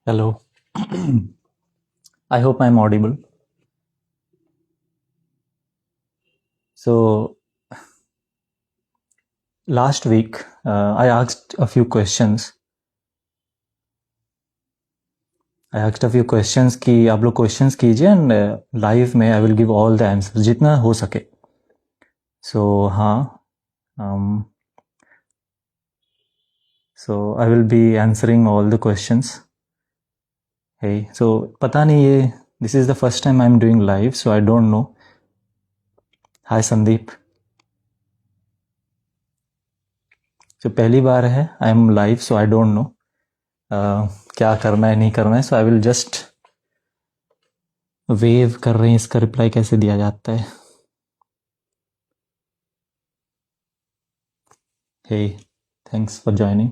Hello. I hope I'm audible. So, last week I asked a few questions. कि आप लोग questions कीजिए and live में I will give all the answers जितना हो सके. सो हाँ, so I will be answering all the questions. Hey so पता नहीं ये this is the first time I am doing live, so I don't know. Hi Sandeep. So पहली बार है I am live, so I don't know क्या करना है नहीं करना है. So I will just wave कर रहे हैं, इसका रिप्लाई कैसे दिया जाता है. Hey thanks for joining.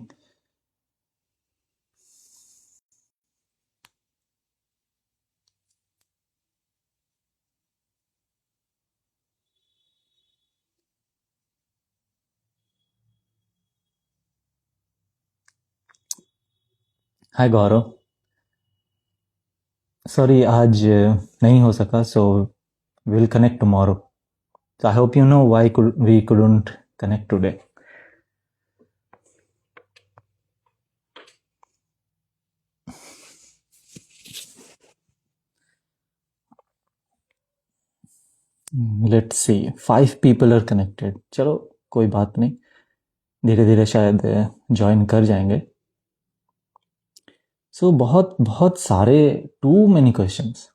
Hi Gaurav. Sorry आज नहीं हो सका, so will connect tomorrow. So I hope you know why we couldn't connect today. Let's see. 5 people are connected. चलो कोई बात नहीं, धीरे धीरे शायद ज्वाइन कर जाएंगे. सो बहुत बहुत सारे too many questions.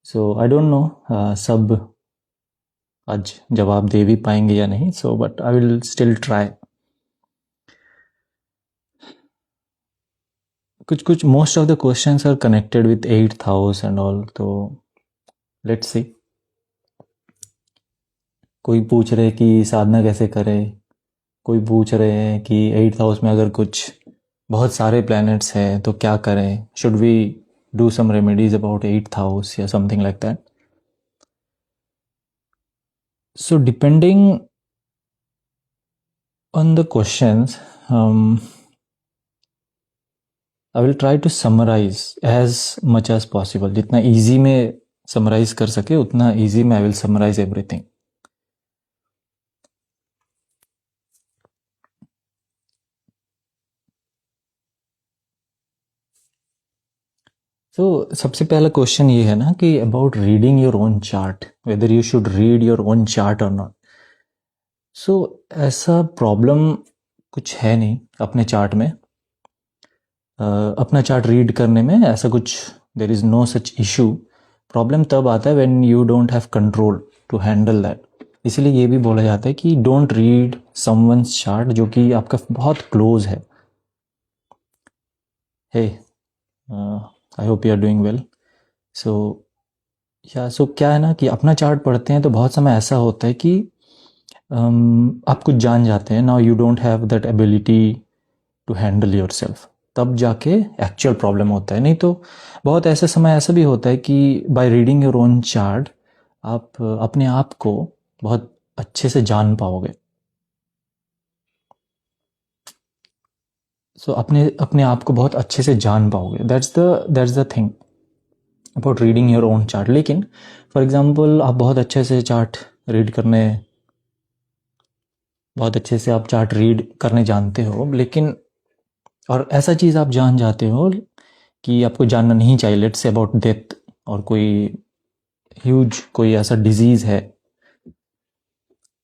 So I don't know सब आज जवाब दे भी पाएंगे या नहीं. So but I will still try. कुछ most of the questions are connected with 8th house and all. तो लेट्स सी. कोई पूछ रहे कि साधना कैसे करें, कोई पूछ रहे हैं कि 8th हाउस में अगर कुछ बहुत सारे प्लैनेट्स हैं तो क्या करें, should we do some remedies about 8th house या something like that. So depending on the questions I will try to summarise as much as possible. जितना इजी में समराइज कर सके उतना इजी में आई विल समराइज एवरीथिंग. तो सबसे पहला क्वेश्चन ये है ना कि about reading your own chart, whether you should read your own chart और नॉट. सो ऐसा प्रॉब्लम कुछ है नहीं अपने चार्ट में. अपना चार्ट रीड करने में ऐसा कुछ there is no such issue. Problem तब आता है when you don't have control to handle that. इसलिए ये भी बोला जाता है कि डोंट रीड समवन्स चार्ट जो कि आपका बहुत क्लोज है. Hey I hope you are doing well. So क्या है ना कि अपना चार्ट पढ़ते हैं तो बहुत समय ऐसा होता है कि आप कुछ जान जाते हैं. Now you don't have that ability to handle yourself. तब जाके एक्चुअल प्रॉब्लम होता है. नहीं तो बहुत ऐसे समय ऐसा भी होता है कि by reading your own chart आप अपने आप को बहुत अच्छे से जान पाओगे. सो अपने आप को बहुत अच्छे से जान पाओगे. That's the thing about reading your own chart. लेकिन फॉर एग्जांपल आप बहुत अच्छे से आप चार्ट रीड करने जानते हो, लेकिन और ऐसा चीज़ आप जान जाते हो कि आपको जानना नहीं चाहिए. लेट्स से अबाउट डेथ और कोई ऐसा डिजीज़ है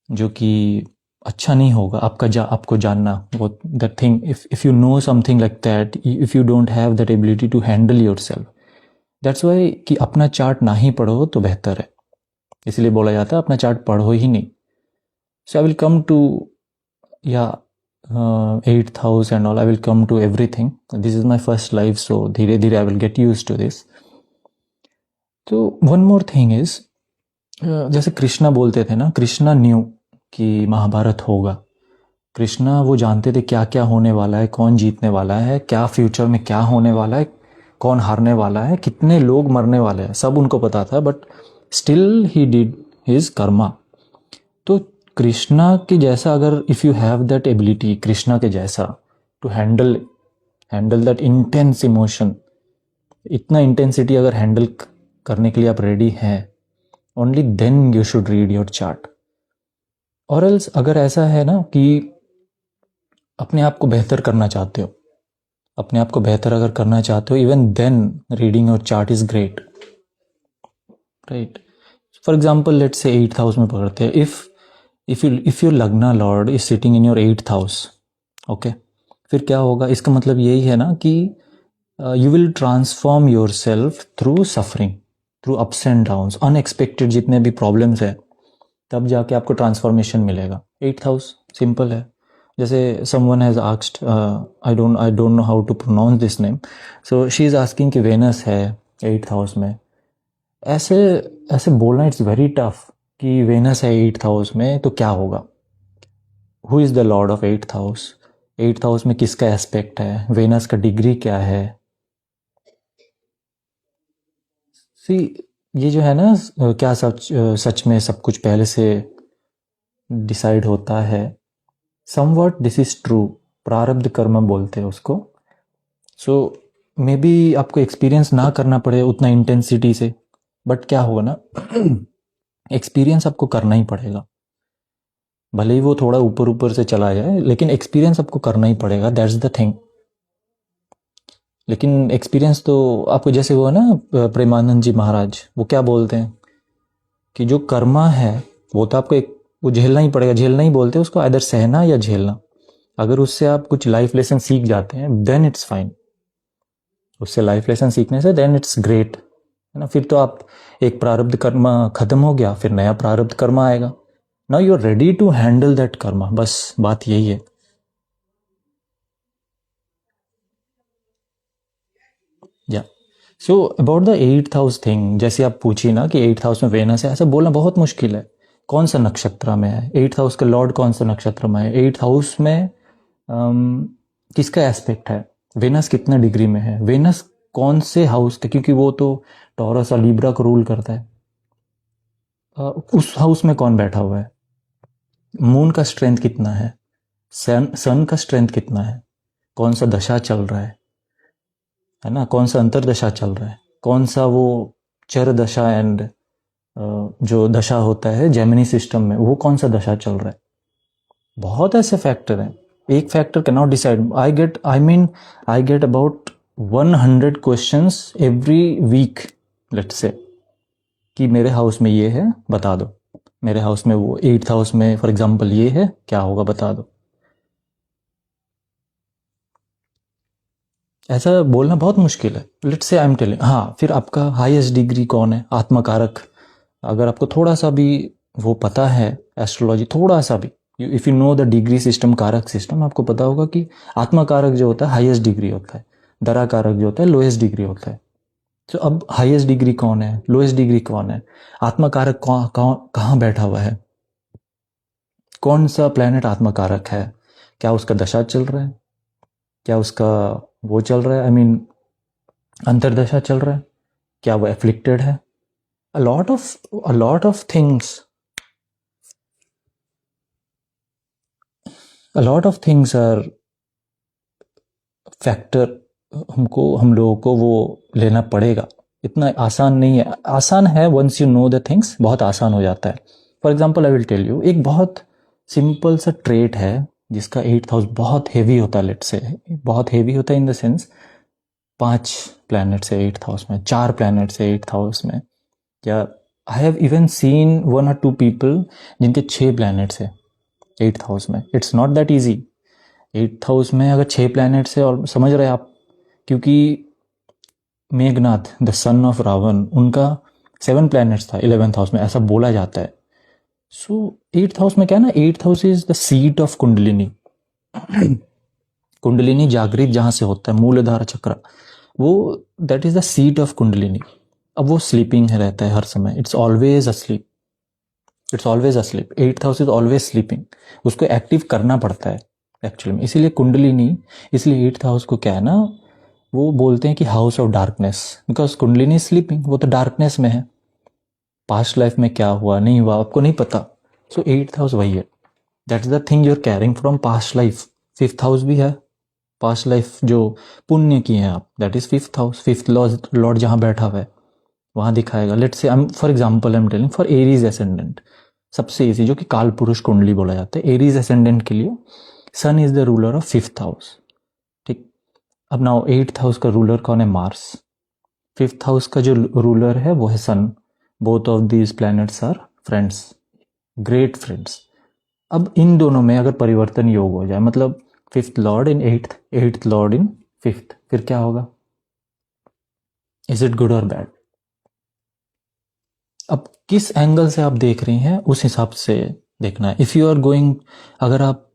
जो कि अच्छा नहीं होगा आपको जानना. वो that thing, if you know something like that, if you don't have that ability to handle yourself, that's why कि अपना चार्ट ना ही पढ़ो तो बेहतर है. इसलिए बोला जाता है अपना चार्ट पढ़ो ही नहीं. So I will come to 8th house and all. I will come to everything. This is my first live, so धीरे धीरे I will get used to this. तो one more thing is, जैसे कृष्णा बोलते थे ना, कृष्णा न्यू कि महाभारत होगा. कृष्णा वो जानते थे क्या क्या होने वाला है, कौन जीतने वाला है, क्या फ्यूचर में क्या होने वाला है, कौन हारने वाला है, कितने लोग मरने वाले हैं, सब उनको पता था. But still he did his karma. तो कृष्णा के जैसा अगर if you have that ability, Krishna के जैसा to handle handle that intense emotion, इतना इंटेंसिटी अगर हैंडल करने के लिए आप रेडी हैं, only then you should read your chart. और एल्स अगर ऐसा है ना कि अपने आप को बेहतर करना चाहते हो, अपने आप को बेहतर अगर करना चाहते हो, even then reading your chart is great, right. For example let's say 8th house में पकड़ते हैं, if your lagna lord is sitting in your 8th house, okay, फिर क्या होगा? इसका मतलब यही है ना कि you will transform yourself through suffering, through ups and downs, unexpected जितने भी प्रॉब्लम्स है, तब जाके आपको ट्रांसफॉर्मेशन मिलेगा। 8th हाउस सिंपल है। जैसे someone has asked, I don't know how to pronounce this name, so she is asking कि वेनस है 8th हाउस में। ऐसे ऐसे बोलना इट्स वेरी टफ कि वेनस है 8th हाउस में तो क्या होगा। Who is the lord of 8th house? 8th house में किसका एस्पेक्ट है? वेनस का डिग्री क्या है? सी, ये जो है ना, क्या सच में सब कुछ पहले से डिसाइड होता है? समवट दिस इज ट्रू, प्रारब्ध कर्म बोलते हैं उसको। सो मे बी आपको एक्सपीरियंस ना करना पड़े उतना इंटेंसिटी से, बट क्या होगा ना, एक्सपीरियंस आपको करना ही पड़ेगा, भले ही वो थोड़ा ऊपर ऊपर से चला जाए, लेकिन एक्सपीरियंस आपको करना ही पड़ेगा, दैट्स द थिंग। लेकिन एक्सपीरियंस तो आपको, जैसे वो है ना प्रेमानंद जी महाराज, वो क्या बोलते हैं कि जो कर्मा है वो तो आपको वो झेलना ही पड़ेगा। झेलना ही बोलते हैं उसको, आइदर सहना या झेलना। अगर उससे आप कुछ लाइफ लेसन सीख जाते हैं देन इट्स फाइन, उससे लाइफ लेसन सीखने से देन इट्स ग्रेट, है ना। फिर तो आप, एक प्रारब्ध कर्म खत्म हो गया, फिर नया प्रारब्ध कर्म आएगा। Now you are ready to handle that karma, बस बात यही है। या so about the 8th house thing, जैसे आप पूछी ना कि 8th हाउस में वेनस है, ऐसा बोलना बहुत मुश्किल है। कौन सा नक्षत्र में है 8th हाउस का लॉर्ड, कौन सा नक्षत्र में है 8th हाउस में, किसका एस्पेक्ट है, वेनस कितना डिग्री में है, वेनस कौन से हाउस थे, क्योंकि वो तो टॉरस और लिब्रा को रूल करता है। उस हाउस में कौन बैठा हुआ है, मून का स्ट्रेंथ कितना है, सन का स्ट्रेंथ कितना है, कौन सा दशा चल रहा है ना, कौन सा अंतरदशा चल रहा है, कौन सा वो चर दशा एंड जो दशा होता है जेमिनी सिस्टम में, वो कौन सा दशा चल रहा है। बहुत ऐसे फैक्टर हैं, एक factor can not decide. I get about 100 questions every week, let's say, कि मेरे हाउस में ये है बता दो, मेरे हाउस में वो 8th हाउस में फॉर एग्जांपल ये है, क्या होगा बता दो। ऐसा बोलना बहुत मुश्किल है। Let's say I am telling, हाँ, फिर आपका हाईएस्ट डिग्री कौन है, आत्मकारक। अगर आपको थोड़ा सा भी वो पता है एस्ट्रोलॉजी, थोड़ा सा भी, if you know the degree system, कारक सिस्टम, आपको पता होगा कि आत्मकारक जो होता है हाईएस्ट डिग्री होता है, दरा कारक जो होता है लोएस्ट डिग्री होता है। तो अब हाईएस्ट डिग्री कौन है, लोएस्ट डिग्री कौन है, आत्मकारक कहाँ बैठा हुआ है, कौन सा प्लेनेट आत्मकारक है, क्या उसका दशा चल रहा है, क्या उसका वो चल रहा है, आई मीन अंतरदशा चल रहा है, क्या वो एफ्लिक्टेड है। a lot of things are factor, हम लोगों को वो लेना पड़ेगा। इतना आसान नहीं है, आसान है once you know the things, बहुत आसान हो जाता है। For example I will tell you, एक बहुत सिंपल सा ट्रेट है जिसका 8th हाउस बहुत हेवी होता है, लेट्स से बहुत हेवी होता है इन द सेंस 5 प्लैनेट्स है 8th हाउस में, 4 प्लैनेट्स है 8th हाउस में, या I have even seen 1 or 2 people जिनके 6 प्लैनेट्स है 8th हाउस में। It's not that easy. 8th house में अगर 6 प्लैनेट्स है, और समझ रहे आप, क्योंकि Meghnath the son of Ravan, उनका 7 प्लैनेट्स था 11th हाउस में, ऐसा बोला जाता है। सो 8th हाउस में क्या है ना, 8th house is the seat of kundalini. Kundalini जागृत जहां से होता है, मूलधारा चक्र, वो that is the seat of kundalini. अब वो स्लीपिंग है, रहता है हर समय, it's always asleep, it's always asleep, 8th house is always sleeping, उसको एक्टिव करना पड़ता है एक्चुअली में। इसीलिए कुंडलिनी, इसलिए 8th हाउस को क्या है ना, वो बोलते हैं कि house of darkness, because kundalini sleeping, वो तो डार्कनेस में है, पास्ट लाइफ में क्या हुआ नहीं हुआ आपको नहीं पता। सो 8th हाउस वही है, that's the thing you are carrying from past life. 5th house भी है, पास्ट लाइफ जो पुण्य किए हैं आप, that is fifth house, fifth lord जहाँ बैठा हुआ है वहाँ दिखाएगा। Let's say for example I am telling for Aries ascendant, सबसे इजी जो कि काल पुरुष कुंडली बोला जाता है, एरीज एसेंडेंट के लिए sun is the ruler of fifth house. ठीक, अब नाउ एट्थ हाउस का रूलर कौन है? मार्स। फिफ्थ हाउस का जो रूलर है वो है sun. Both of these planets are friends, great friends. अब इन दोनों में अगर परिवर्तन योग हो जाए, मतलब fifth Lord in eighth, eighth Lord in fifth, फिर क्या होगा? इज इट गुड और बैड? अब किस एंगल से आप देख रही हैं उस हिसाब से देखना है। इफ यू आर गोइंग, अगर आप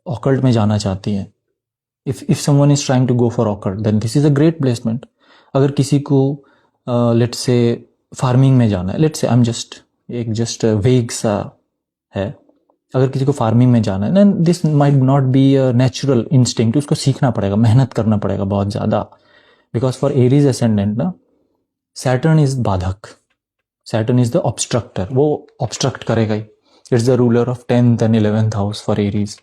ऑकल्ट में जाना चाहती हैं, if someone is trying to go for occult, then this is a great placement. अगर किसी को लेट्स से फार्मिंग में जाना है, let's say I am just वेग सा है, अगर किसी को फार्मिंग में जाना है, then this might not be a natural instinct, उसको सीखना पड़ेगा, मेहनत करना पड़ेगा बहुत ज़्यादा। बिकॉज फॉर एरीज एसेंडेंट ना, सैटर्न इज बाधक, सैटर्न इज द ऑब्स्ट्रक्टर, वो ऑब्स्ट्रक्ट करेगा ही। It's the ruler of 10th and 11th house for Aries.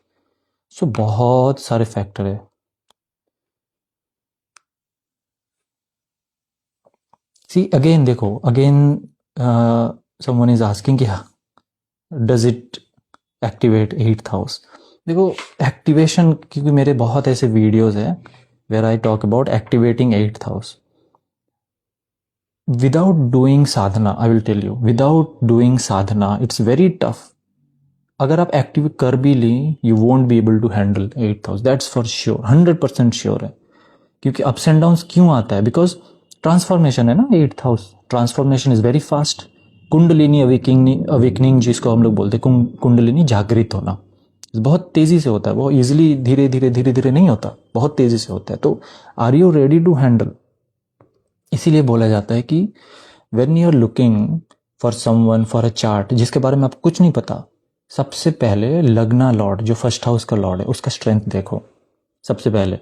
So बहुत सारे फैक्टर है। सी अगेन देखो, अगेन समवन इज आस्किंग कि does it activate eighth house? देखो एक्टिवेशन, क्योंकि मेरे बहुत ऐसे वीडियोस हैं where I talk about activating eighth house without doing sadhana. I will tell you, without doing sadhana it's very tough. अगर आप एक्टिव कर भी ली, you won't be able to handle eighth house, that's for sure, 100% sure है। क्योंकि ups and downs क्यों आता है? बिकॉज ट्रांसफॉर्मेशन है ना, eighth house transformation is very fast. Kundalini awakening जिसको हम लोग बोलते हैं, कुंडलिनी जागृत होना बहुत तेजी से होता है, वो इजिली धीरे धीरे नहीं होता, बहुत तेजी से होता है। तो are you ready to handle? इसीलिए बोला जाता है कि when you are looking for someone, for a chart जिसके बारे में आपको कुछ नहीं पता, सबसे पहले लग्ना लॉर्ड जो फर्स्ट हाउस का लॉर्ड है उसका स्ट्रेंथ देखो सबसे पहले।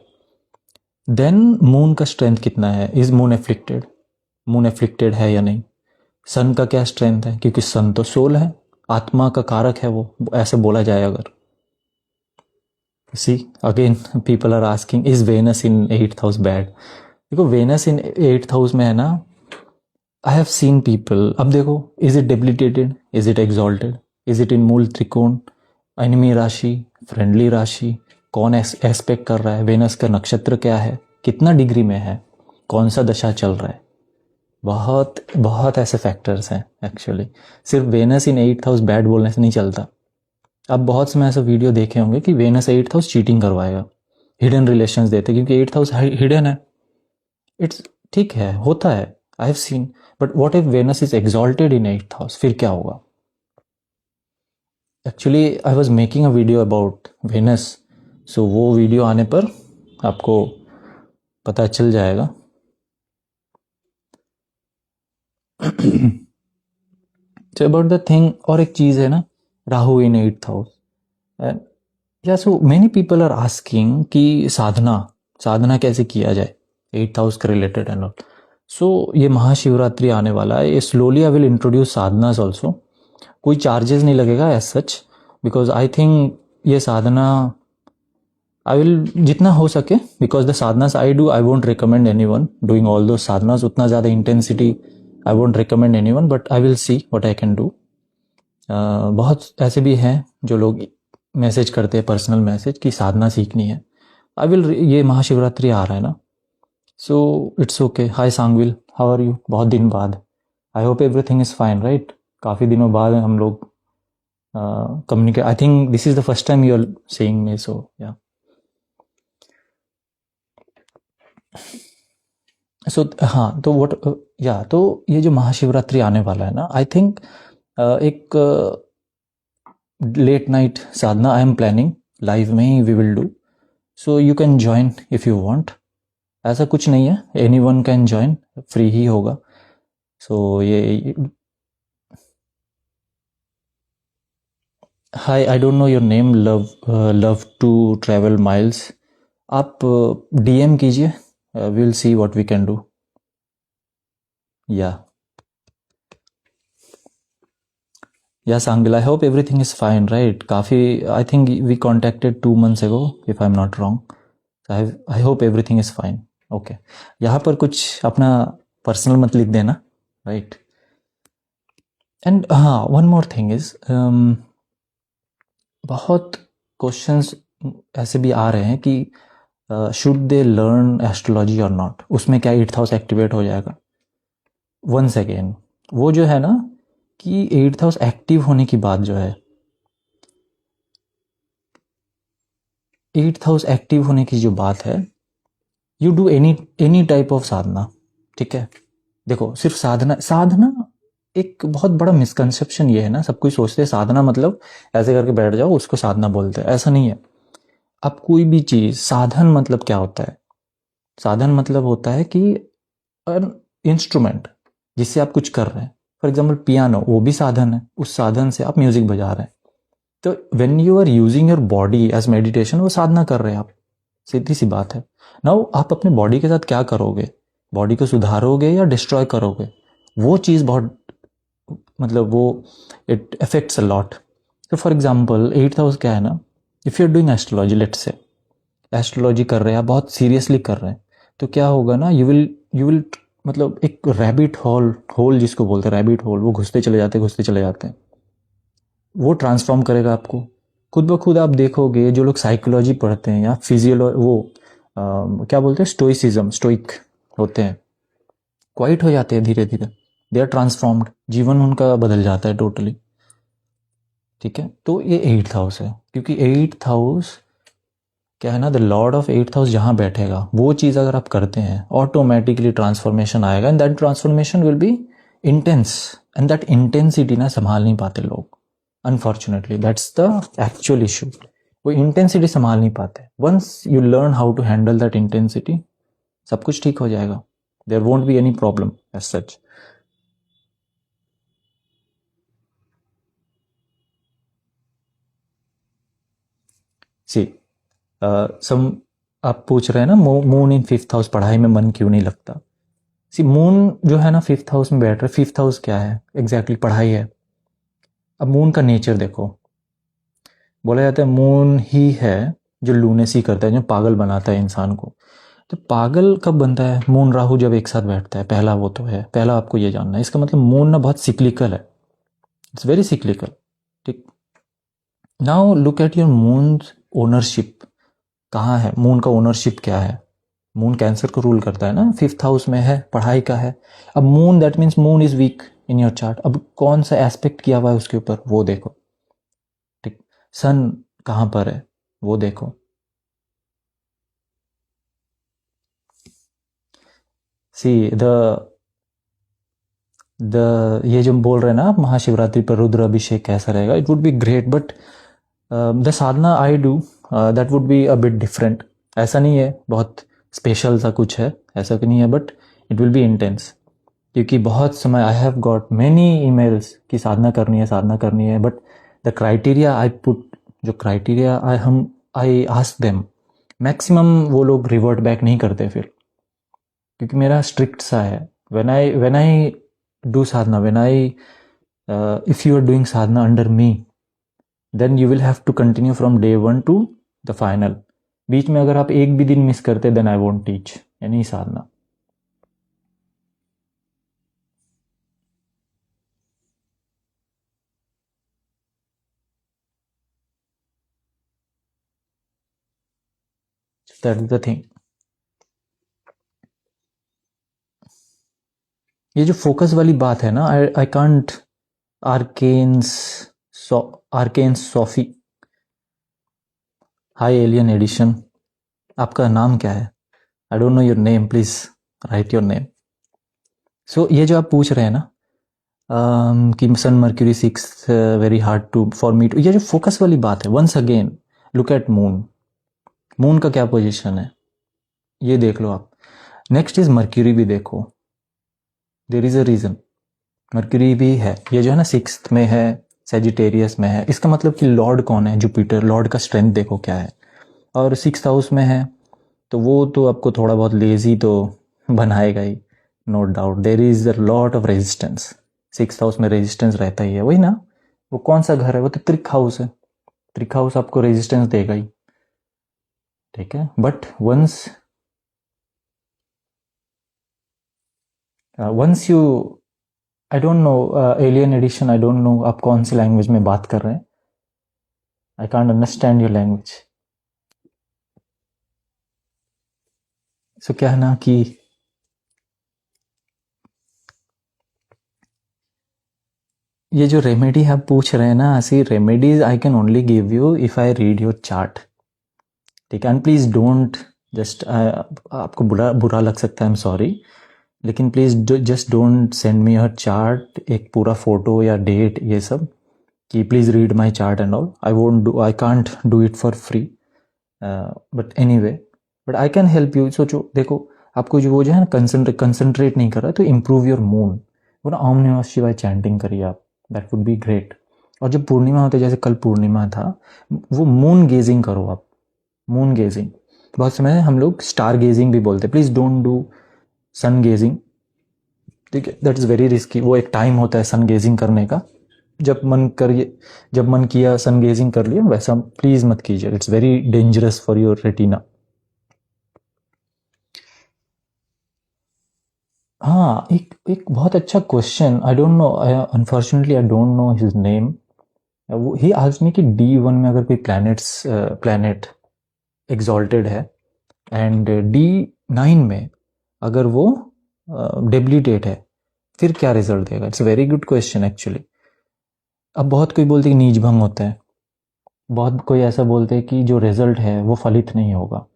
देन मून का स्ट्रेंथ कितना है, is moon afflicted, moon afflicted है या नहीं। सन का क्या स्ट्रेंथ है, क्योंकि सन तो सोल है, आत्मा का कारक है, वो ऐसे बोला जाए अगर। See again people are asking is Venus in eighth house bad? देखो वेनस इन एट्थ हाउस में है ना, आई हैव सीन पीपल, अब देखो is it debilitated, is it exalted, is it in mool trikon, enemy राशि, फ्रेंडली राशि, कौन एस्पेक्ट कर रहा है, वेनस का नक्षत्र क्या है, कितना डिग्री में है, कौन सा दशा चल रहा है, बहुत बहुत ऐसे फैक्टर्स हैं एक्चुअली। सिर्फ Venus in eighth house bad बोलने से नहीं चलता। आप बहुत समय ऐसा वीडियो देखे होंगे कि वेनस एट्थ हाउस चीटिंग करवाएगा, हिडन रिलेशंस देते, क्योंकि एट्थ हाउस हिडन है। इट्स ठीक है, होता है, I have seen, but what if Venus is exalted in eighth house, फिर क्या होगा? Actually I was making a video about Venus, so वो वीडियो आने पर आपको पता चल जाएगा। सो अबाउट द थिंग, और एक चीज़ है ना, राहु इन एट्थ हाउस, या so many people are asking कि साधना कैसे किया जाए एट्थ हाउस के रिलेटेड एंड ऑल। सो ये महाशिवरात्रि आने वाला है, ये slowly I will introduce sadhanas also. कोई चार्जेस नहीं लगेगा as such, because I think ये साधना आई विल जितना हो सके, because the sadhanas I do, I won't recommend anyone doing all दो साधनास, उतना ज़्यादा intensity I won't recommend anyone, but I will see what I can do. बहुत ऐसे भी हैं जो लोग मैसेज करते हैं, पर्सनल मैसेज, कि साधना सीखनी है। आई विल, ये महाशिवरात्रि आ रहा है ना, so it's okay. Hi Sangvil, how are you? बहुत दिन बाद, I hope everything is fine right. काफ़ी दिनों बाद हम लोग communicate. I think this is the first time you're seeing me, so yeah. So हाँ, तो what या तो ये जो महाशिवरात्रि आने वाला है ना, आई थिंक एक late night sadhana I am planning, live में ही we will do, so you can join if you want. ऐसा कुछ नहीं है, anyone can join, free ही होगा। सो ये hi, I don't know your name, love to travel miles, आप डीएम कीजिए, will see what we can do. या Sangvil, I hope everything is fine right. काफ़ी, I think we contacted 2 months ago if I'm not wrong, I hope everything is fine. Okay, यहाँ पर कुछ अपना personal मत लिख देना, राइट। एंड हाँ, वन मोर थिंग इज़, बहुत क्वेश्चंस ऐसे भी आ रहे हैं कि शुड दे लर्न एस्ट्रोलॉजी और नॉट, उसमें क्या 8th हाउस एक्टिवेट हो जाएगा। वंस अगेन, वो जो है ना कि 8th हाउस एक्टिव होने की बात जो है, 8th हाउस एक्टिव होने की जो बात है, you do any type of sadhana, ठीक है। देखो, सिर्फ साधना एक बहुत बड़ा मिसकंसेप्शन ये है ना, सब कुछ सोचते हैं साधना मतलब ऐसे करके बैठ जाओ, उसको साधना बोलते हैं, ऐसा नहीं है। अब कोई भी चीज़, साधन मतलब क्या होता है? साधन मतलब होता है कि इंस्ट्रूमेंट जिससे आप कुछ कर रहे हैं। फॉर एग्जाम्पल पियानो, वो भी साधन है, उस साधन से आप म्यूजिक बजा रहे हैं। तो when you are using your body as meditation, वो साधना कर रहे हैं आप, सीधी सी बात है। नाउ आप अपने बॉडी के साथ क्या करोगे? बॉडी को सुधारोगे या डिस्ट्रॉय करोगे? वो चीज़ बहुत, मतलब वो इट अफेक्ट्स अ लॉट। तो फॉर एग्जाम्पल 8th हाउस क्या है ना, if you are doing astrology, let's say astrology कर रहे हैं, आप बहुत सीरियसली कर रहे हैं, तो क्या होगा ना, यू विल मतलब एक रैबिट होल जिसको बोलते हैं, रैबिट होल, वो घुसते चले जाते हैं, वो ट्रांसफॉर्म करेगा आपको। खुद ब खुद आप देखोगे, जो लोग साइकोलॉजी पढ़ते हैं या वो क्या बोलते हैं, स्टोइक होते हैं, क्वाइट हो जाते हैं धीरे धीरे, दे आर ट्रांसफॉर्म्ड, जीवन उनका बदल जाता है टोटली, ठीक है। तो ये 8th हाउस है, क्योंकि 8th हाउस क्या है ना, the lord of 8th house जहाँ बैठेगा, वो चीज़ अगर आप करते हैं, ऑटोमेटिकली ट्रांसफॉर्मेशन आएगा, and that transformation will be intense, and that intensity ना संभाल नहीं पाते लोग, unfortunately that's the actual issue. वो इंटेंसिटी संभाल नहीं पाते। Once you learn how to handle that intensity, सब कुछ ठीक हो जाएगा, there won't be any problem as such. See some आप पूछ रहे हैं ना, मून इन 5th हाउस, पढ़ाई में मन क्यों नहीं लगता? सी मून जो है ना 5th हाउस में बैठ रहा है, 5th हाउस क्या है एग्जैक्टली? पढ़ाई है। अब मून का नेचर देखो, बोला जाता है मून ही है जो लूनेसी करता है, जो पागल बनाता है इंसान को। तो पागल कब बनता है? मून राहु जब एक साथ बैठता है, पहला वो तो है, पहला आपको ये जानना है। इसका मतलब मून ना बहुत सिक्लिकल है, इट्स वेरी सिक्लिकल, ठीक। Now look at your moon ownership, कहाँ है मून का ओनरशिप, क्या है? मून कैंसर को रूल करता है ना, 5th हाउस में है, पढ़ाई का है। अब moon, that means moon is weak in your chart. अब कौन सा एस्पेक्ट किया हुआ है उसके ऊपर, वो देखो, ठीक। सन कहाँ पर है, वो देखो। सी द ये जो बोल रहे हैं ना आप, महाशिवरात्रि पर रुद्र अभिषेक कैसा रहेगा, it would be great, but the Sadhana I do that would be a bit different. ऐसा नहीं है बहुत स्पेशल सा कुछ है, ऐसा कि नहीं है, but it will be intense. क्योंकि बहुत समय I have got many emails कि साधना करनी है, but the criteria I put, जो criteria I ask them, maximum वो लोग रिवर्ट बैक नहीं करते फिर, क्योंकि मेरा स्ट्रिक्ट सा है। When I do sadhana, when I if you are doing sadhana under me, then you will have to continue from day 1 to the final. बीच में अगर आप एक भी दिन मिस करते, then I won't teach any sadhana. That is the thing. ये जो फोकस वाली बात है ना, I can't, arcanes arcanes Sophie, hi alien edition, आपका नाम क्या है? I don't know your name, please write your name. So ये जो आप पूछ रहे हैं ना, कि sun Mercury 6 very hard to for me too, ये जो फोकस वाली बात है, once again look at moon. Moon का क्या पोजिशन है, ये देख लो आप। नेक्स्ट इज मर्क्यूरी भी देखो, there is a reason. Mercury भी है, ये जो है ना 6th में है, सेजिटेरियस में है, इसका मतलब कि लॉर्ड कौन है? जुपिटर। लॉर्ड का स्ट्रेंथ देखो क्या है, और 6th हाउस में है, तो वो तो आपको थोड़ा बहुत लेजी तो बनाएगा ही, no doubt. There is a lot of resistance, 6th house में रेजिस्टेंस रहता ही है, वही ना। वो कौन सा घर है? वो तो त्रिक हाउस है, त्रिक हाउस आपको रेजिस्टेंस देगा ही, ठीक है, but once you, I don't know, alien edition, I don't know आप कौन सी लैंग्वेज में बात कर रहे हैं, I can't understand your language. So क्या है ना कि ये जो रेमेडी आप पूछ रहे हैं ना, see remedies I can only give you if I read your chart, ठीक है। एंड प्लीज डोंट जस्ट, आपको बुरा बुरा लग सकता है, आई एम सॉरी, लेकिन please just don't send me your chart, एक पूरा फोटो या डेट ये सब, कि please read my chart and all. I won't do, I can't do it for free, but any way, but I can help you. सोचो, देखो, आपको जो वो जो है ना कंसंट्रेट नहीं कर रहा है, तो इम्प्रूव योर मूड, वो ना ओम नमः शिवाय चैंटिंग करिए आप, दैट वुड बी ग्रेट। और जब पूर्णिमा होता है, जैसे कल पूर्णिमा था, वो मून गेजिंग करो आप, मून गेजिंग। बहुत समय हम लोग स्टार गेजिंग भी बोलते हैं, please don't do sun gazing, ठीक है, दैट इज वेरी रिस्की। वो एक टाइम होता है सन गेजिंग करने का, जब मन करिए, जब मन किया सन गेजिंग कर लिया, वैसा प्लीज मत कीजिए, it's very dangerous for your retina. हाँ, एक एक बहुत अच्छा question, I don't no, unfortunately I don't know his name. वो ही आस्क्ड मी कि D1 में अगर कोई प्लैनेट एग्जॉल्टेड है, एंड D9 में अगर वो डेबिलिटेट है, फिर क्या रिजल्ट देगा। It's very good question actually. अब बहुत कोई बोलते हैं कि नीच भंग होता है, बहुत कोई ऐसा बोलते हैं कि जो रिजल्ट है वो फलित नहीं होगा।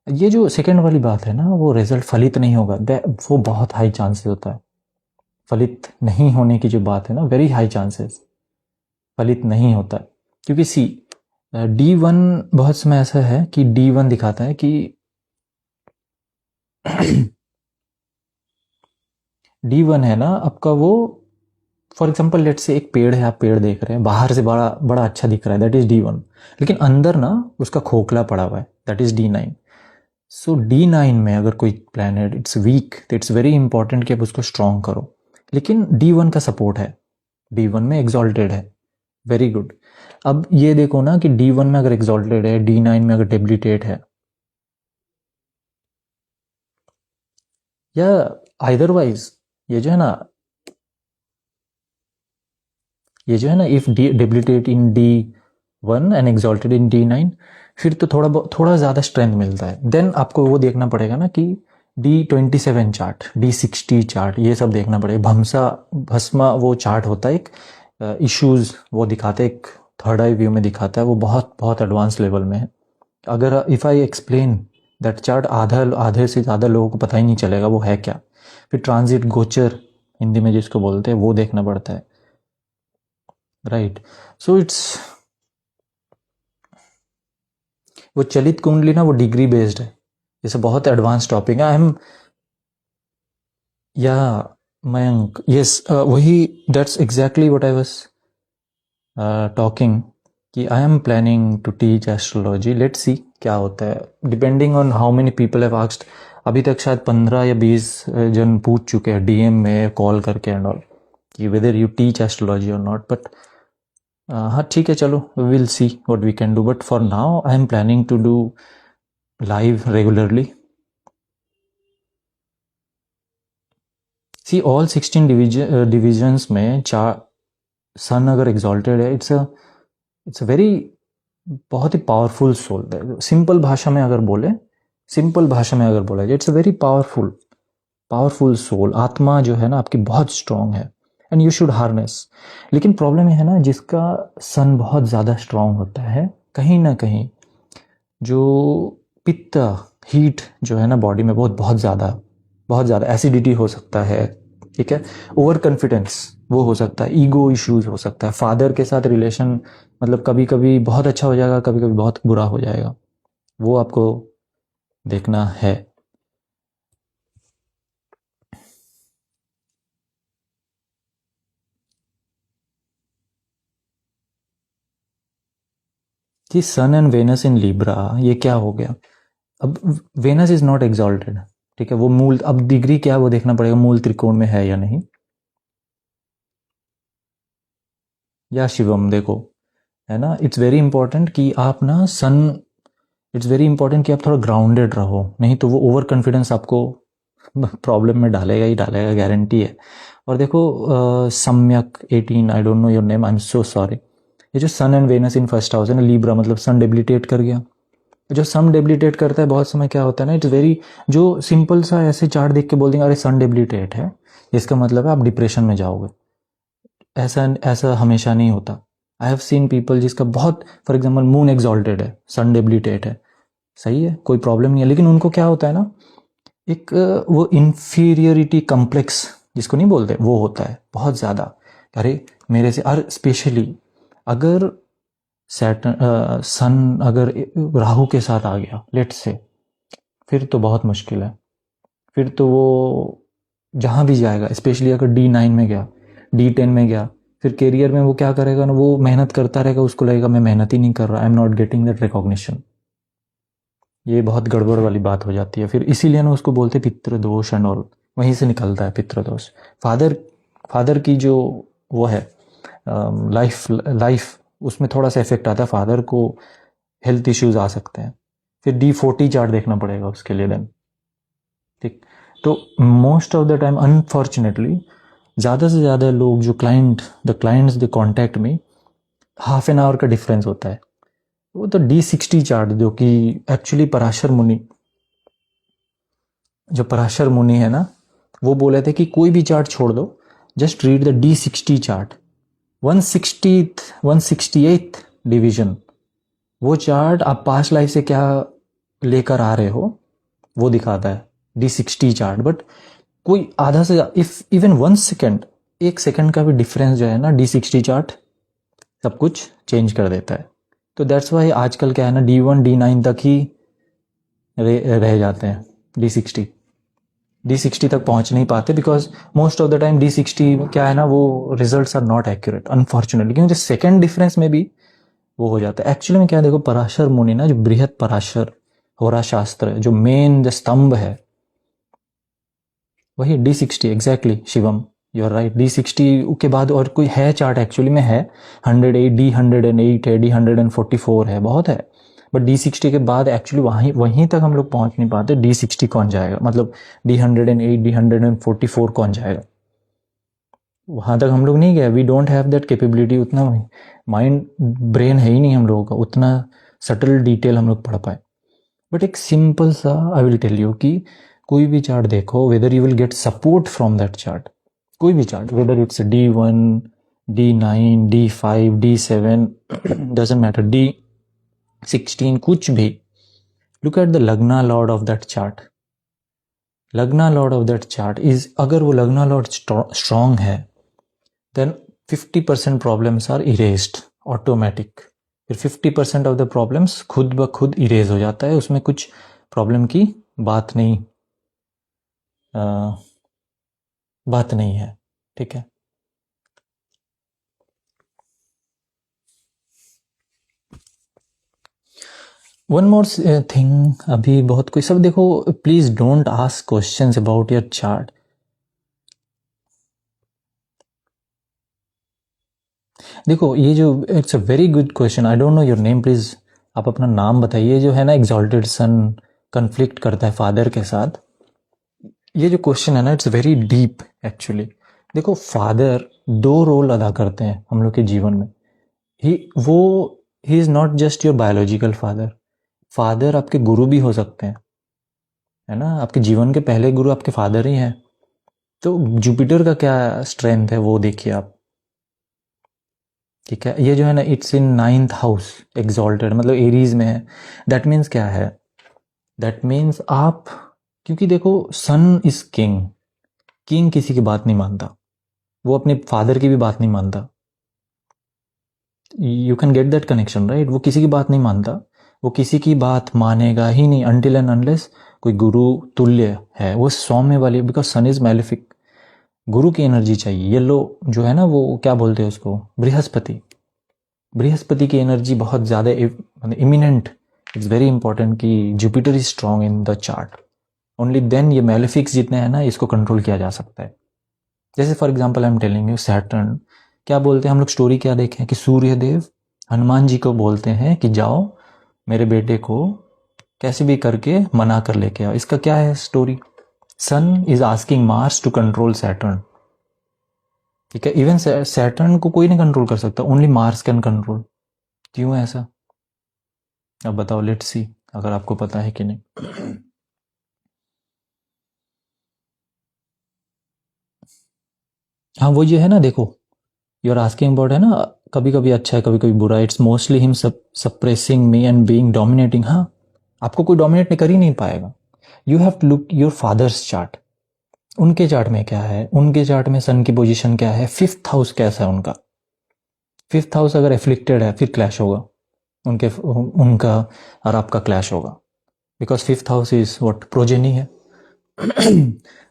ये जो सेकंड वाली बात है ना, वो रिजल्ट फलित नहीं होगा, वो बहुत हाई चांसेस होता है। फलित नहीं होने की जो बात है ना, वेरी हाई चांसेस फलित नहीं होता है। क्योंकि D1 बहुत समय ऐसा है कि D1 दिखाता है कि D1 है ना आपका, वो फॉर एग्जाम्पल लेट से एक पेड़ है, आप पेड़ देख रहे हैं, बाहर से बड़ा बड़ा अच्छा दिख रहा है, दैट इज D1, लेकिन अंदर ना उसका खोखला पड़ा हुआ है, that is D9। So D9 में अगर कोई प्लैनेट इट्स वीक, तो इट्स वेरी इंपॉर्टेंट कि आप उसको स्ट्रॉन्ग करो, लेकिन D1 का सपोर्ट है, D1 में एग्जॉल्टेड है, वेरी गुड। अब ये देखो ना कि D1 में अगर एग्जॉल्टेड है, D9 में अगर डेबिलिटेट है, या आइदरवाइज ये जो है ना, if debilitate in D1 and exalted in D9, फिर तो थोड़ा ज़्यादा स्ट्रेंथ मिलता है। देन आपको वो देखना पड़ेगा ना कि D27 चार्ट, D60 चार्ट, ये सब देखना पड़ेगा। भस्मा वो चार्ट होता है एक, इश्यूज वो दिखाते हैं, एक थर्ड आई व्यू में दिखाता है, वो बहुत बहुत एडवांस लेवल में है। अगर if I explain that chart, आधे से ज़्यादा लोगों को पता ही नहीं चलेगा वो है क्या। फिर ट्रांजिट गोचर हिंदी में जिसको बोलते हैं, वो देखना पड़ता है, राइट। सो इट्स, वो चलित कुंडली ना, वो डिग्री बेस्ड है, जैसे बहुत एडवांस टॉपिक है। आई एम, या मयंक, यस, वही, that's exactly what I was talking, कि I am planning to teach astrology, let's see क्या होता है, depending on how many people have asked. अभी तक शायद 15 या 20 जन पूछ चुके हैं DM में कॉल करके एंड ऑल, कि वेदर यू टीच एस्ट्रोलॉजी और नॉट, बट हाँ ठीक है, चलो will see what we can do, but for now I am planning to do live regularly. See all 16 divisions में चार, सन अगर एग्जॉल्टेड है, इट्स अ वेरी, बहुत ही पावरफुल सोल। सिंपल भाषा में अगर बोले, सिंपल भाषा में अगर बोला जाए, it's a very powerful soul. आत्मा जो है ना आपकी बहुत स्ट्रांग है, एंड यू शुड हार्नेस। लेकिन प्रॉब्लम यह है ना, जिसका सन बहुत ज़्यादा स्ट्रांग होता है, कहीं ना कहीं जो पित्त, हीट जो है ना बॉडी में, बहुत ज़्यादा एसिडिटी हो सकता है, ठीक है। ओवर कॉन्फिडेंस वो हो सकता है, ईगो इश्यूज हो सकता है, फादर के साथ रिलेशन, मतलब कभी कभी बहुत अच्छा हो जाएगा, कभी कभी बहुत बुरा हो जाएगा, वो आपको देखना है। जी, सन एंड वेनस इन लिब्रा, ये क्या हो गया। अब वेनस इज नॉट एग्जॉल्टेड, ठीक है, वो मूल, अब डिग्री क्या है वो देखना पड़ेगा, मूल त्रिकोण में है या नहीं। या शिवम देखो, है ना, इट्स वेरी इंपॉर्टेंट कि आप ना सन, इट्स वेरी इंपॉर्टेंट कि आप थोड़ा ग्राउंडेड रहो, नहीं तो वो ओवर कॉन्फिडेंस आपको प्रॉब्लम में डालेगा ही डालेगा, गारंटी है। और देखो Samyak 18, I don't know your name, I am so sorry, ये जो sun and Venus in first house है ना, लीब्रा, मतलब सन डेबिलिटेट कर गया। जो सन डेबिलिटेट करता है बहुत समय क्या होता है ना, इट्स वेरी, जो सिंपल सा ऐसे चार्ट देख के बोल देंगे अरे सन डेबिलिटेट है, इसका मतलब है आप डिप्रेशन में जाओगे। ऐसा ऐसा हमेशा नहीं होता। आई हैव सीन पीपल जिसका बहुत, फॉर एग्जाम्पल मून एक्सॉल्टेड है, सन डेबिलिटेट है, सही है, कोई प्रॉब्लम नहीं है, लेकिन उनको क्या होता है ना, एक वो इन्फीरियरिटी कम्प्लेक्स जिसको नहीं बोलते, वो होता है बहुत ज़्यादा। अरे मेरे से, और स्पेशली अगर सैटर्न सन अगर राहु के साथ आ गया लेट से, फिर तो बहुत मुश्किल है। फिर तो वो जहाँ भी जाएगा, स्पेशली अगर D9 में गया, D10 में गया, फिर करियर में वो क्या करेगा ना, वो मेहनत करता रहेगा, उसको लगेगा मैं मेहनत ही नहीं कर रहा, I am not getting that recognition. ये बहुत गड़बड़ वाली बात हो जाती है। फिर इसीलिए ना उसको बोलते पितृ दोष एंड ऑल, वहीं से निकलता है पितृ दोष। फादर की जो वो है लाइफ उसमें थोड़ा सा इफेक्ट आता है, फादर को हेल्थ इश्यूज आ सकते हैं। फिर D40 चार्ट देखना पड़ेगा उसके लिए देन, ठीक। तो most of the time unfortunately ज़्यादा से ज़्यादा लोग जो क्लाइंट्स द कॉन्टैक्ट में, हाफ एन आवर का डिफरेंस होता है। वो तो D60 चार्ट, जो कि एक्चुअली पराशर मुनि है ना, वो बोले थे कि कोई भी चार्ट छोड़ दो, just read the D60 chart. 168th division, वो चार्ट आप पास्ट लाइफ से क्या लेकर आ रहे हो वो दिखाता है, D60 चार्ट। बट कोई आधा से, इफ इवन 1 सेकेंड, 1 सेकेंड का भी डिफरेंस जो है ना, D60 चार्ट सब कुछ चेंज कर देता है। तो दैट्स वाई आजकल क्या है ना, D1 D9 तक ही रह जाते हैं, D60 तक पहुंच नहीं पाते, because most of the time D60 क्या है ना, वो results are not accurate unfortunately, क्योंकि सेकेंड डिफरेंस में भी वो हो जाता है। एक्चुअली में क्या, देखो पराशर मुनि ना, जो बृहद पराशर होरा शास्त्र, जो मेन जो स्तंभ है, वही D60 exactly. Shivam you are right, D60 के बाद और कोई है चार्ट एक्चुअली में है, 108 D108 है, D144 है, बहुत है। बट D60 के बाद एक्चुअली वहीं तक हम लोग पहुंच नहीं पाते। D60 कौन जाएगा, मतलब D108 D144 कौन जाएगा, वहां तक हम लोग नहीं गए। We don't have that capability, उतना माइंड ब्रेन है ही नहीं हम लोगों का, उतना सटल डिटेल हम लोग पढ़ पाए। बट एक सिंपल सा आई विल टेल यू कि कोई भी चार्ट देखो, whether you will get support from that chart, कोई भी chart, whether it's D1 D9 D5 D7 doesn't matter, D16 कुछ भी, look at the lagna lord of that chart. Lagna lord of that chart is, अगर वो lagna lord strong है, then 50% problems are erased automatic. फिर 50% of the problems खुद ब खुद erase हो जाता है, उसमें कुछ प्रॉब्लम की बात नहीं है, ठीक है। वन मोर थिंग, अभी बहुत कोई सब देखो, please don't ask questions about your chart. देखो ये जो, it's a very good question, I don't know your name, please आप अपना नाम बताइए। जो है ना, एग्जॉल्टेड सन कन्फ्लिक्ट करता है फादर के साथ, ये जो क्वेश्चन है ना, इट्स वेरी डीप एक्चुअली। देखो फादर 2 रोल अदा करते हैं हम लोग के जीवन में। He is not just your biological father, father आपके गुरु भी हो सकते हैं, है ना। आपके जीवन के पहले गुरु आपके फादर ही हैं। तो जुपिटर का क्या स्ट्रेंथ है वो देखिए आप, ठीक है। ये जो है ना, it's in 9th house exalted, मतलब एरीज में है। दैट मीन्स क्या है, दैट मीन्स आप, क्योंकि देखो सन इज किंग किसी की बात नहीं मानता, वो अपने फादर की भी बात नहीं मानता। You can get that connection right, वो किसी की बात नहीं मानता, वो किसी की बात मानेगा ही नहीं अनटिल एंड अनलेस कोई गुरु तुल्य है, वो सौम्य वाली, बिकॉज सन इज मैलिफिक, गुरु की एनर्जी चाहिए। येलो जो है ना, वो क्या बोलते हैं उसको, बृहस्पति की एनर्जी बहुत ज़्यादा इमिनेंट। इट्स वेरी इंपॉर्टेंट कि Jupiter is strong in the chart, only then ये मैलिफिक्स जितने हैं ना, इसको कंट्रोल किया जा सकता है। जैसे for example I am telling you, Saturn क्या बोलते हैं, हम लोग स्टोरी क्या देखें कि सूर्यदेव हनुमान जी को बोलते हैं कि जाओ मेरे बेटे को कैसे भी करके मना कर लेके आओ। इसका क्या है story? Sun is asking Mars to control Saturn. ठीक है, इवन सैटर्न को कोई नहीं कंट्रोल कर सकता, ओनली मार्स कैन कंट्रोल। क्यों है ऐसा? अब बताओ, लेट्स सी, अगर आपको पता है कि नहीं। हाँ, वो ये है ना, देखो, यू आर आस्किंग अबाउट, है ना, कभी कभी अच्छा है कभी कभी बुरा, it's mostly him suppressing me and being dominating. हाँ, आपको कोई डोमिनेट कर ही नहीं पाएगा। You have to look your father's chart. उनके चार्ट में क्या है, उनके चार्ट में सन की पोजीशन क्या है, फिफ्थ हाउस कैसा है उनका। फिफ्थ हाउस अगर एफ्लिक्टेड है फिर क्लैश होगा, उनके उनका और आपका क्लैश होगा, because fifth house is what, progeny है।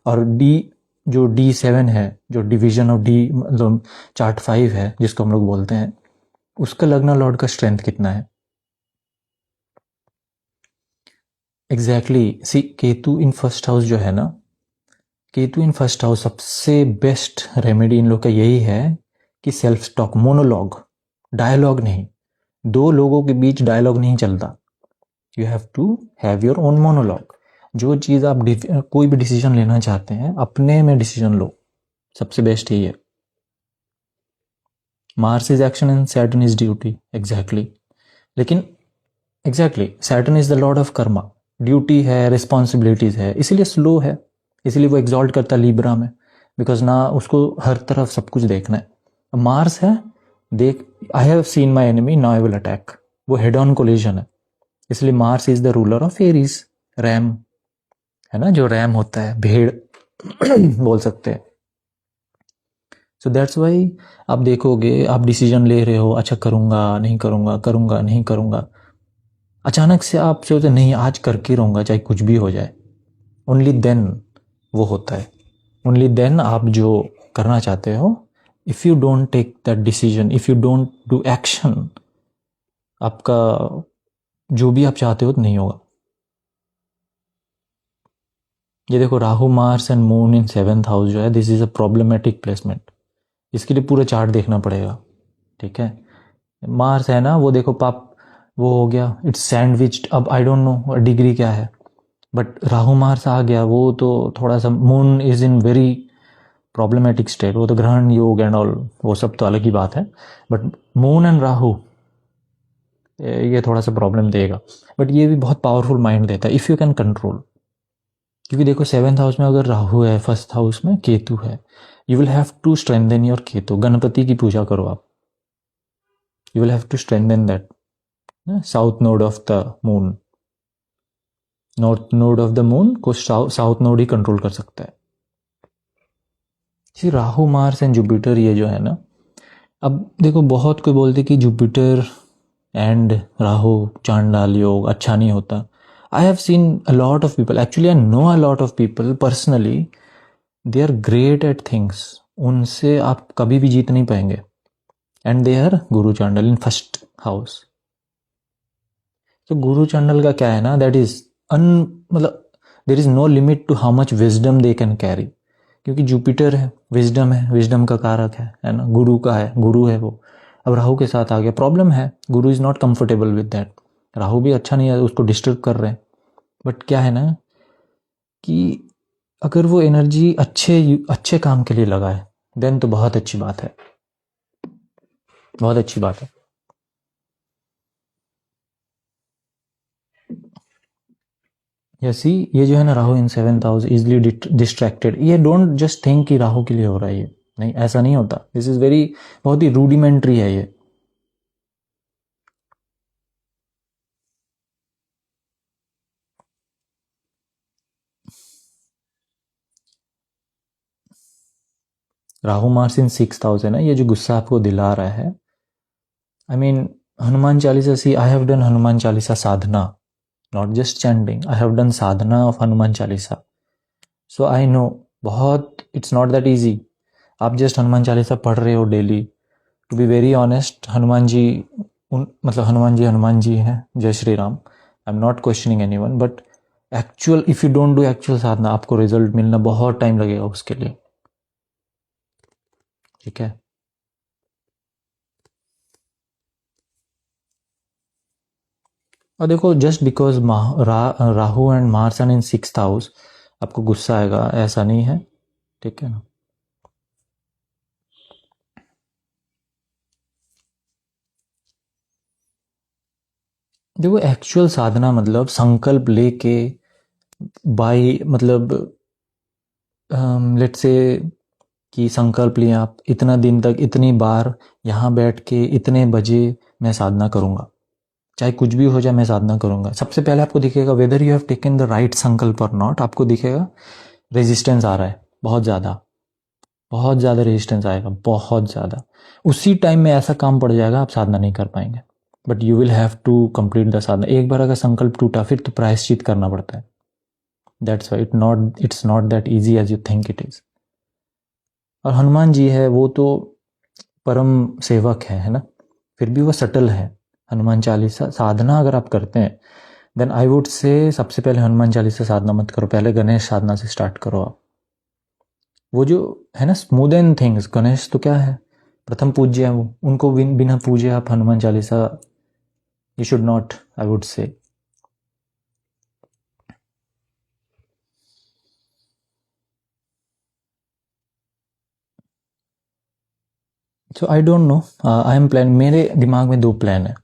और डी, जो D7 है, जो डिवीजन ऑफ डी, मतलब चार्ट 5 है जिसको हम लोग बोलते हैं, उसका लग्न लॉर्ड का स्ट्रेंथ कितना है। Exactly see, Ketu in first house जो है ना, केतु इन फर्स्ट हाउस, सबसे बेस्ट रेमेडी इन लोग का यही है कि सेल्फ टॉक, मोनोलॉग, डायलॉग नहीं। दो लोगों के बीच डायलॉग नहीं चलता। You have to have your own monologue. जो चीज़ आप कोई भी डिसीजन लेना चाहते हैं, अपने में डिसीजन लो, सबसे बेस्ट यही है। Mars is action and Saturn is duty. Exactly, लेकिन exactly Saturn is the lord of karma, duty है, रिस्पॉन्सिबिलिटीज है, इसीलिए स्लो है, इसीलिए वो एग्जॉल्ट करता है लीब्रा में, बिकॉज ना उसको हर तरफ सब कुछ देखना है। मार्स है, देख, आई have seen my enemy now I will attack, वो हेड ऑन कोलिजन है। इसलिए Mars is the ruler of Aries, RAM, है ना, जो रैम होता है, भेड़ बोल सकते हैं। सो दैट्स वाई आप देखोगे, आप डिसीजन ले रहे हो, अच्छा करूंगा नहीं करूंगा, करूंगा नहीं करूंगा, अचानक से आप सोचते नहीं आज करके रहूंगा चाहे कुछ भी हो जाए, ओनली देन वो होता है। ओनली देन आप जो करना चाहते हो, if you don't take that decision, if you don't do action, आपका जो भी आप चाहते हो तो नहीं होगा। ये देखो, Rahu Mars and moon in seventh house जो है, this is a problematic placement. इसके लिए पूरा चार्ट देखना पड़ेगा। ठीक है, मार्स है ना, वो देखो पाप, वो हो गया, इट्स सैंडविच्ड। अब आई डोंट नो डिग्री क्या है, बट राहु मार्स आ गया, वो तो थोड़ा सा, moon is in very problematic state, वो तो ग्रहण योग एंड ऑल, वो सब तो अलग ही बात है, बट मून एंड राहु ये थोड़ा सा प्रॉब्लम देगा। बट ये भी बहुत पावरफुल माइंड देता है इफ़ यू कैन कंट्रोल। क्योंकि देखो, सेवेंथ हाउस में अगर राहु है, फर्स्ट हाउस में केतु है, you will have to strengthen your Ketu. Ganpati की पूजा करो आप, you will have to strengthen that south node of the moon. North node of the moon को साउथ नोड ही कंट्रोल कर सकता है। See, Rahu Mars and Jupiter ये जो है ना, अब देखो, बहुत कोई बोलते कि जुपिटर एंड राहु चांडाल योग अच्छा नहीं होता। I have seen a lot of people, actually I know a lot of people personally, they are great at things, उनसे आप कभी भी जीत नहीं पाएंगे, and they are Guru चांडल in first house. तो गुरु चांडल का क्या है ना, दैट इज अन, मतलब there is no limit to how much wisdom they can carry, क्योंकि जुपिटर है, विजडम का कारक है ना, गुरु का है, गुरु है वो। अब राहु के साथ आ गया, प्रॉब्लम है, गुरु is not comfortable with that. Rahu भी अच्छा नहीं है, उसको डिस्टर्ब कर रहे हैं, बट क्या है ना कि अगर वो एनर्जी अच्छे अच्छे काम के लिए लगाए, देन तो बहुत अच्छी बात है, बहुत अच्छी बात है। यसी, ये जो है ना, राहु इन सेवेंथ हाउस, इजिली डिस्ट्रैक्टेड, ये डोंट जस्ट थिंक कि राहु के लिए हो रहा है, ये नहीं, ऐसा नहीं होता। दिस इज वेरी, बहुत ही रूडिमेंट्री है ये। Rahu Mars in six house है ना, ये जो गुस्सा आपको दिला रहा है, I mean, Hanuman Chalisa, see, I have done Hanuman Chalisa sadhana, not just chanting, I have done sadhana of Hanuman Chalisa, so I know, बहुत, इट्स नॉट दैट इजी। आप जस्ट हनुमान चालीसा पढ़ रहे हो daily, to be very honest, Hanuman ji, मतलब हनुमान जी हैं, जय Shri Ram, I am not questioning anyone, but actual, if you don't do actual sadhana, आपको result मिलना बहुत टाइम लगेगा उसके लिए। ठीक है, और देखो just because Rahu and Mars and in 6th house आपको गुस्सा आएगा ऐसा नहीं है, ठीक है ना। देखो एक्चुअल साधना मतलब संकल्प लेके बाई मतलब लेट्स से कि संकल्प लिया आप इतना दिन तक इतनी बार यहाँ बैठ के इतने बजे मैं साधना करूँगा, चाहे कुछ भी हो जाए मैं साधना करूँगा। सबसे पहले आपको दिखेगा whether you have taken the right संकल्प और नॉट, आपको दिखेगा रेजिस्टेंस आ रहा है बहुत ज़्यादा रेजिस्टेंस आएगा, बहुत ज़्यादा। उसी टाइम में ऐसा काम पड़ जाएगा आप साधना नहीं कर पाएंगे, but you will have to complete the sadhana. एक बार अगर संकल्प टूटा फिर तो प्रायश्चित करना पड़ता है। That's why it's not that easy as you think it is. और हनुमान जी है वो तो परम सेवक है ना, फिर भी वो सटल है। हनुमान चालीसा साधना अगर आप करते हैं देन आई वुड से सबसे पहले हनुमान चालीसा साधना मत करो, पहले गणेश साधना से स्टार्ट करो आप। वो जो है ना स्मूद एंड थिंग्स, गणेश तो क्या है प्रथम पूज्य है वो, उनको बिना पूजे आप Hanuman Chalisa you should not I would say. So I don't know, I am plan, मेरे दिमाग में दो प्लान है।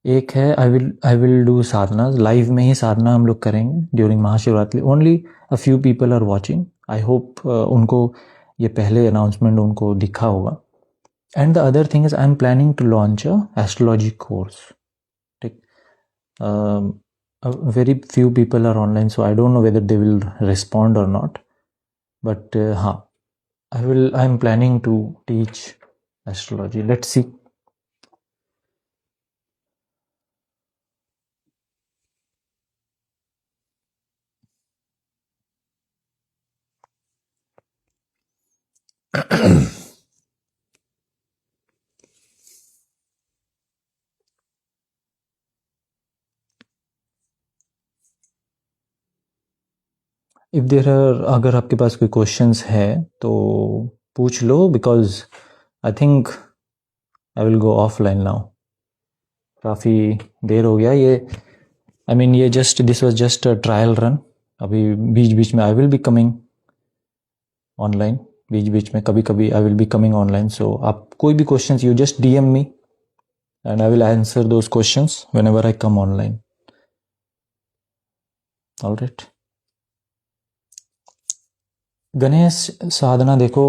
एक है I will do sadhana live में ही, साधना हम लोग करेंगे during Mahashivratri, only a few people are watching. I hope उनको ये पहले अनाउंसमेंट उनको दिखा होगा। And the other thing is I am planning to launch a astrology course, ठीक। Very few people are online so I don't know whether they will respond और not, but हाँ I am planning to teach astrology, let's see. If there are, अगर आपके पास कोई questions है तो पूछ लो, because I think I will go offline now. काफ़ी देर हो गया ये, आई मीन ये just this was just a trial run. अभी बीच बीच में I will be coming online, बीच बीच में कभी कभी I will be coming online. So आप कोई भी questions you just DM me and I will answer those questions whenever I come online. Alright. Ganesh साधना देखो,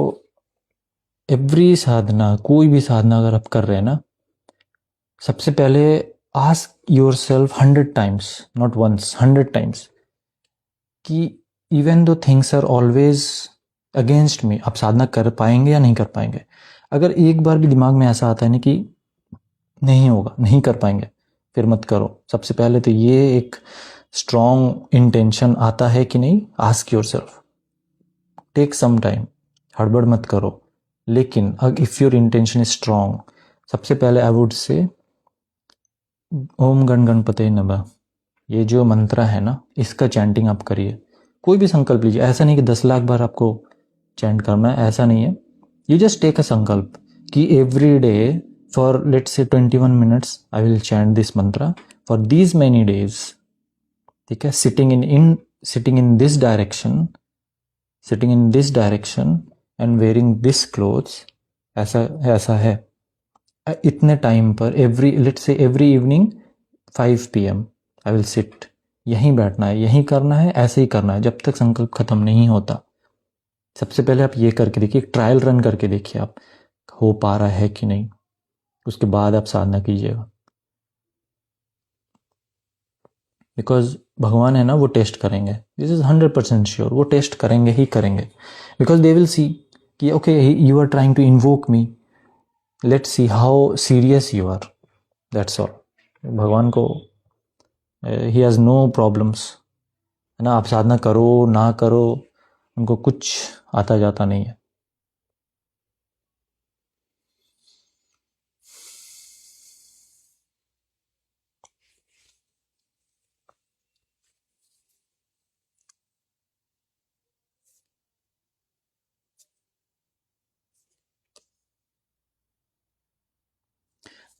एवरी साधना कोई भी साधना अगर आप कर रहे हैं ना, सबसे पहले ask yourself 100 times, not once, 100 times, कि even though things are always against me, आप साधना कर पाएंगे या नहीं कर पाएंगे। अगर एक बार भी दिमाग में ऐसा आता है ना कि नहीं होगा, नहीं कर पाएंगे, फिर मत करो। सबसे पहले तो ये एक स्ट्रॉन्ग इंटेंशन आता है कि नहीं, ask yourself, take some time, हड़बड़ मत करो। लेकिन अगर if your intention is strong, सबसे पहले आई वुड से ओम गण गणपते नमः, ये जो मंत्र है ना इसका चैंटिंग आप करिए। कोई भी संकल्प लीजिए, ऐसा नहीं कि 10 लाख बार आपको चैंट करना है, ऐसा नहीं है। यू जस्ट टेक अ संकल्प कि every day for let's say 21 minutes I will chant this मंत्र फॉर दीज मेनी डेज, ठीक है। Sitting in this direction, sitting in this direction and wearing this clothes, ऐसा ऐसा है। इतने टाइम पर every let's say every evening 5 PM I will sit, यहीं बैठना है, यहीं करना है, ऐसे ही करना है जब तक संकल्प खत्म नहीं होता। सबसे पहले आप ये करके देखिए, ट्रायल रन करके देखिए आप हो पा रहा है कि नहीं, उसके बाद आप साधना कीजिएगा। बिकॉज भगवान है ना वो टेस्ट करेंगे, दिस इज 100% श्योर, वो टेस्ट करेंगे ही करेंगे। बिकॉज दे विल सी कि okay you are trying to invoke me, let's see how serious you are, that's all. भगवान को ही हैज़ नो प्रॉब्लम्स, है ना। आप साधना करो ना करो, उनको कुछ आता जाता नहीं है।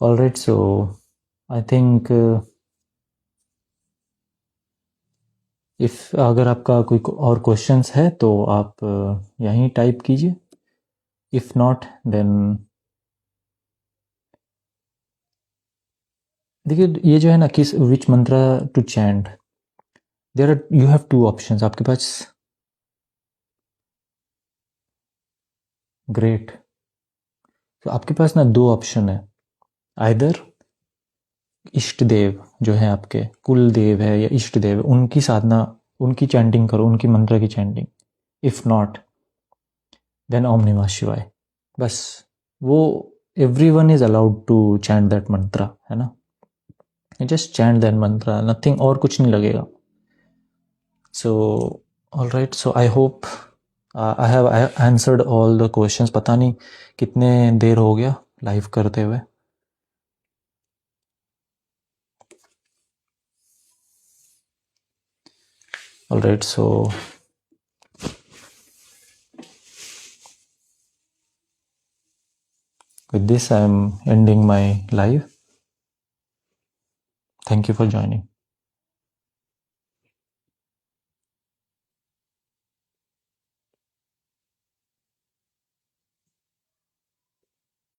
All right, so I think if अगर आपका कोई और क्वेश्चंस है तो आप यहीं टाइप कीजिए, इफ़ नॉट देन देखिए ये जो है ना किस which mantra to chant, there are you have two options आपके पास। ग्रेट। तो आपके पास ना दो ऑप्शन है, आइदर इष्ट देव जो है आपके कुल देव है या इष्ट देव उनकी साधना, उनकी चैंटिंग करो, उनकी मंत्र की chanting. If not then Om नमः शिवाय। बस वो everyone is allowed to chant that mantra, है ना। Just chant that mantra, nothing, और कुछ नहीं लगेगा। So all right, so I hope I have answered all the questions. पता नहीं कितने देर हो गया लाइव करते हुए। All right, so with this I am ending my live. Thank you for joining.